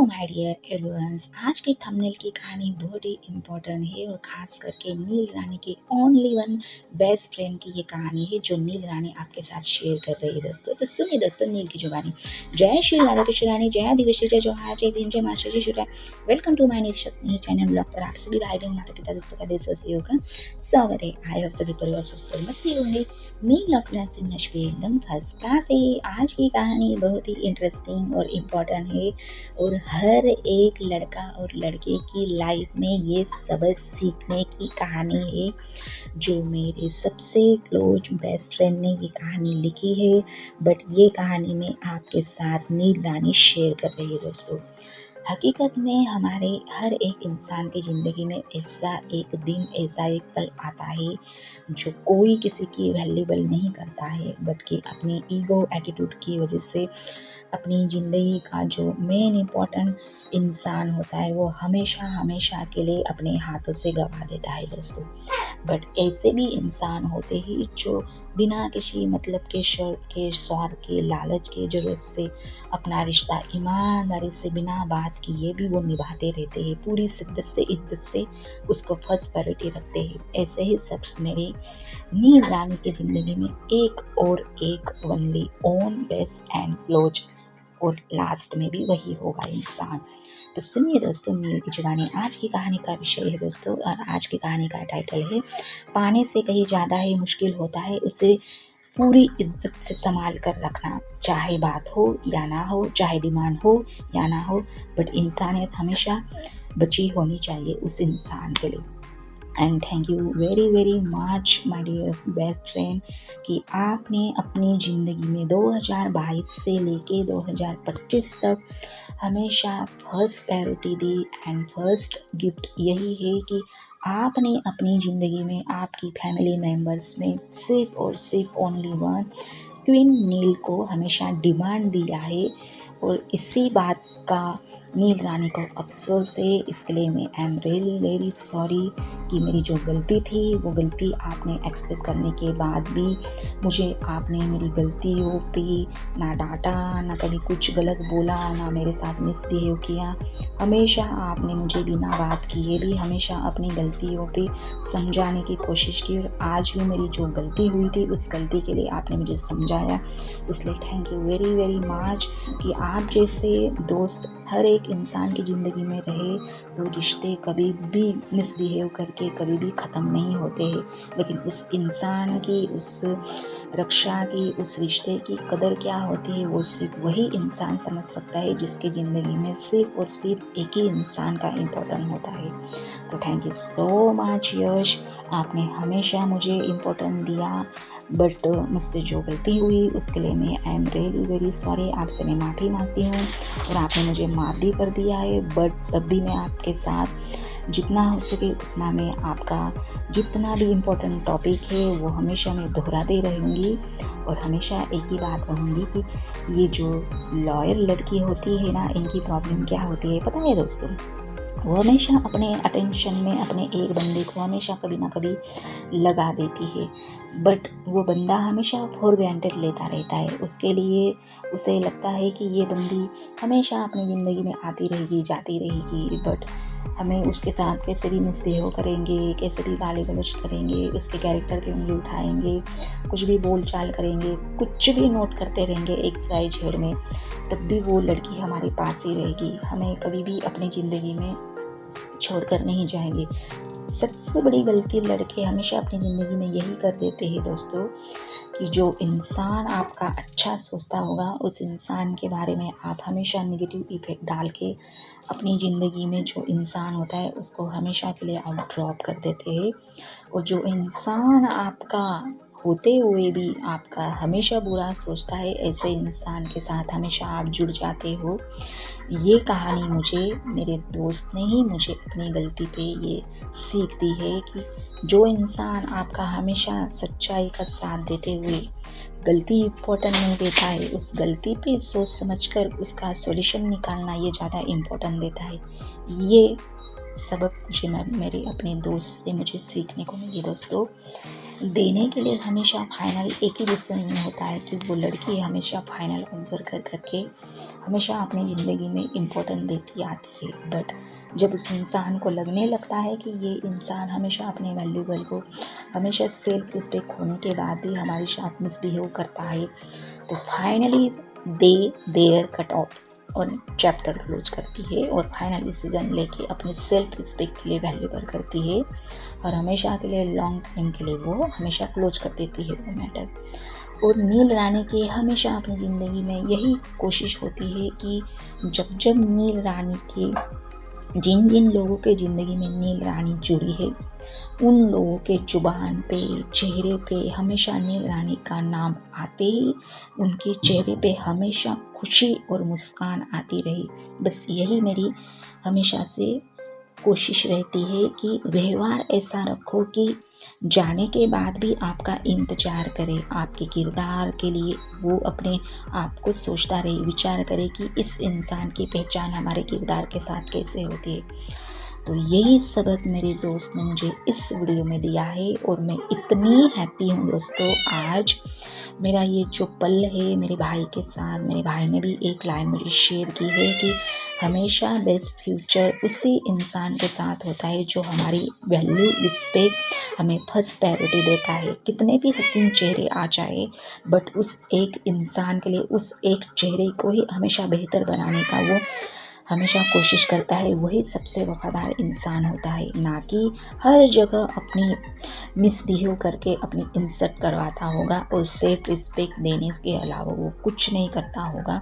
My dear everyone's, आज की thumbnail की कहानी बहुत ही इम्पोर्टेंट है और ख़ास करके नील रानी की ओनली वन बेस्ट फ्रेंड की ये कहानी है जो नील रानी आपके साथ शेयर कर रही है दोस्तों। तो सुनिए दोस्तों नील की जुबानी। जय श्री राधा कृष्ण रानी, जय आदिवासी, जय जोहार, जय भीम, जय मास्टर जी शुरा। Welcome to my new channel blog पर आप सभी भाई बहन माता पिता दोस्तों का देश वासियों का स्वागत है। आई होप सभी परिवार स्वस्थ और मस्ती होंगे। नील अपना नशबे एकदम फर्स्ट क्लास है। आज की कहानी बहुत ही इंटरेस्टिंग और इम्पोर्टेंट है और हर एक लड़का और लड़के की लाइफ में ये सबक सीखने की कहानी है जो मेरे सबसे क्लोज बेस्ट फ्रेंड ने ये कहानी लिखी है। बट ये कहानी में आपके साथ नील रानी शेयर कर रही है दोस्तों। हकीकत में हमारे हर एक इंसान की ज़िंदगी में ऐसा एक दिन, ऐसा एक पल आता है जो कोई किसी की वैल्यूबल नहीं करता है, बल्कि अपनी ईगो एटीट्यूड की वजह से अपनी ज़िंदगी का जो मेन इम्पोर्टेंट इंसान होता है वो हमेशा हमेशा के लिए अपने हाथों से गंवा देता है दोस्तों। बट ऐसे भी इंसान होते हैं जो बिना किसी मतलब के शर्त के, स्वार्थ के, लालच के, ज़रूरत से अपना रिश्ता ईमानदारी से बिना बात किए भी वो निभाते रहते हैं, पूरी शिद्दत से, इज्जत से उसको फर्स्ट प्रायोरिटी रखते हैं। ऐसे ही शख्स मेरे नील रानी की ज़िंदगी में एक only own best and close और लास्ट में भी वही होगा इंसान। तो सुनिए दोस्तों नील की जुबानी। आज की कहानी का विषय है दोस्तों और आज की कहानी का टाइटल है पाने से कहीं ज़्यादा ही मुश्किल होता है उसे पूरी इज्जत से संभाल कर रखना, चाहे बात हो या ना हो, चाहे डिमांड हो या ना हो, बट इंसानियत हमेशा बची होनी चाहिए उस इंसान के लिए। And thank you very very much my dear best friend कि आपने अपनी ज़िंदगी में 2022 से लेके 2025 तक हमेशा first priority the. And first gift यही है कि आपने अपनी ज़िंदगी में आपकी फैमिली मेम्बर्स में सिर्फ और सिर्फ ओनली वन क्वीन नील को हमेशा डिमांड दिया है। और इसी बात का नील रानी को अफसोस है। इसके लिए मैं I am really very sorry कि मेरी जो गलती थी वो गलती आपने एक्सेप्ट करने के बाद भी मुझे आपने मेरी गलतियों पे ना डांटा, ना कभी कुछ गलत बोला, ना मेरे साथ मिसबिहेव किया। हमेशा आपने मुझे बिना बात किए भी हमेशा अपनी गलतियों पे समझाने की कोशिश की और आज भी मेरी जो गलती हुई थी उस गलती के लिए आपने मुझे समझाया। इसलिए thank you very very much कि आप जैसे दोस्त हर एक इंसान की ज़िंदगी में रहे तो रिश्ते कभी भी मिसबिहेव करके कभी भी ख़त्म नहीं होते हैं, लेकिन उस इंसान की, उस रक्षा की, उस रिश्ते की कदर क्या होती है वो सिर्फ वही इंसान समझ सकता है जिसकी ज़िंदगी में सिर्फ और सिर्फ एक ही इंसान का इम्पोर्टेंट होता है। तो थैंक यू सो मच यश, आपने हमेशा मुझे इम्पोर्टेंट दिया। बट मुझसे जो गलती हुई उसके लिए मैं I am really very sorry, आपसे मैं माफ़ी मांगती हूँ और आपने मुझे माफ़ भी कर दिया है। बट तब भी मैं आपके साथ जितना हो सके उतना मैं आपका जितना भी इम्पोर्टेंट टॉपिक है वो हमेशा मैं दोहराती रहूँगी और हमेशा एक ही बात कहूँगी कि ये जो लॉयर लड़की होती है ना, इनकी प्रॉब्लम क्या होती है पता है दोस्तों? वो हमेशा अपने अटेंशन में अपने एक बंदे को हमेशा कभी ना कभी लगा देती है, बट वो बंदा हमेशा फॉर ग्रांटेड लेता रहता है। उसके लिए उसे लगता है कि ये बंदी हमेशा अपनी ज़िंदगी में आती रहेगी, जाती रहेगी, बट हमें उसके साथ कैसे भी मिसबिहेव करेंगे, कैसे भी गाली गलौज करेंगे, उसके कैरेक्टर पे उंगली उठाएंगे, कुछ भी बोल चाल करेंगे, कुछ भी नोट करते रहेंगे एक्स वाई जेड में, तब भी वो लड़की हमारे पास ही रहेगी, हमें कभी भी अपनी ज़िंदगी में छोड़कर नहीं जाएंगे। सबसे बड़ी गलती लड़के हमेशा अपनी ज़िंदगी में यही कर देते हैं दोस्तों कि जो इंसान आपका अच्छा सोचता होगा उस इंसान के बारे में आप हमेशा नेगेटिव इफ़ेक्ट डाल के अपनी ज़िंदगी में जो इंसान होता है उसको हमेशा के लिए आप ड्रॉप कर देते हैं। और जो इंसान आपका होते हुए भी आपका हमेशा बुरा सोचता है ऐसे इंसान के साथ हमेशा आप जुड़ जाते हो। ये कहानी मुझे मेरे दोस्त ने ही मुझे अपनी गलती पे ये सीख दी है कि जो इंसान आपका हमेशा सच्चाई का साथ देते हुए गलती इम्पोर्टेंट नहीं देता है, उस गलती पे सोच समझकर उसका सॉल्यूशन निकालना ये ज़्यादा इम्पोर्टेंट देता है। ये सबक मुझे मेरे अपने दोस्त से मुझे सीखने को मिली दोस्तों। देने के लिए हमेशा फाइनल एक ही डिसीजन नहीं होता है कि वो लड़की हमेशा फाइनल ऑब्जर्व करके हमेशा अपनी ज़िंदगी में इम्पोर्टेंस देती आती है, बट जब उस इंसान को लगने लगता है कि ये इंसान हमेशा अपने वैल्यूबल को हमेशा सेल्फ रिस्पेक्ट होने के बाद भी हमारे साथ मिसबिहेव करता है, तो finally they their cut off और चैप्टर क्लोज करती है और फाइनल डिसीजन लेके अपने सेल्फ रिस्पेक्ट के लिए वैल्यूबल करती है और हमेशा के लिए लॉन्ग टाइम के लिए वो हमेशा क्लोज कर देती है वो मैटर। और नील रानी की हमेशा अपनी ज़िंदगी में यही कोशिश होती है कि जब जब नील रानी की जिन जिन लोगों के ज़िंदगी में नील रानी जुड़ी है उन लोगों के जुबान पे चेहरे पे हमेशा नील रानी का नाम आते ही उनके चेहरे पे हमेशा खुशी और मुस्कान आती रही। बस यही मेरी हमेशा से कोशिश रहती है कि व्यवहार ऐसा रखो कि जाने के बाद भी आपका इंतज़ार करे, आपके किरदार के लिए वो अपने आप को सोचता रहे, विचार करे कि इस इंसान की पहचान हमारे किरदार के साथ कैसे होती है। तो यही सबक मेरे दोस्त ने मुझे इस वीडियो में दिया है और मैं इतनी हैप्पी हूँ दोस्तों। आज मेरा ये जो पल है मेरे भाई के साथ, मेरे भाई ने भी एक लाइन मुझे शेयर की है कि हमेशा बेस्ट फ्यूचर उसी इंसान के साथ होता है जो हमारी वैल्यू रिस्पेक्ट हमें फर्स्ट प्रायोरिटी देता है। कितने भी हसीन चेहरे आ जाए बट उस एक इंसान के लिए उस एक चेहरे को ही हमेशा बेहतर बनाने का वो हमेशा कोशिश करता है, वही सबसे वफ़ादार इंसान होता है, ना कि हर जगह अपनी मिसबिहेव करके अपनी इज़्ज़त करवाता होगा और सेल्फ रिस्पेक्ट देने के अलावा वो कुछ नहीं करता होगा,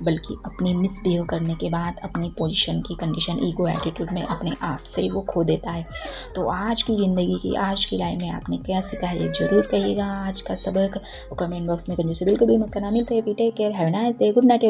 बल्कि अपनी मिसबिहेव करने के बाद अपनी पोजीशन की कंडीशन ईगो एटीट्यूड में अपने आप से वो खो देता है। तो आज की ज़िंदगी की आज की लाइफ में आपने क्या सीखा है ये ज़रूर कहिएगा आज का सबक, और कमेंट बॉक्स में कंजूसी बिल्कुल भी मत करना। मिलते हैं, take care, have a nice day, good night.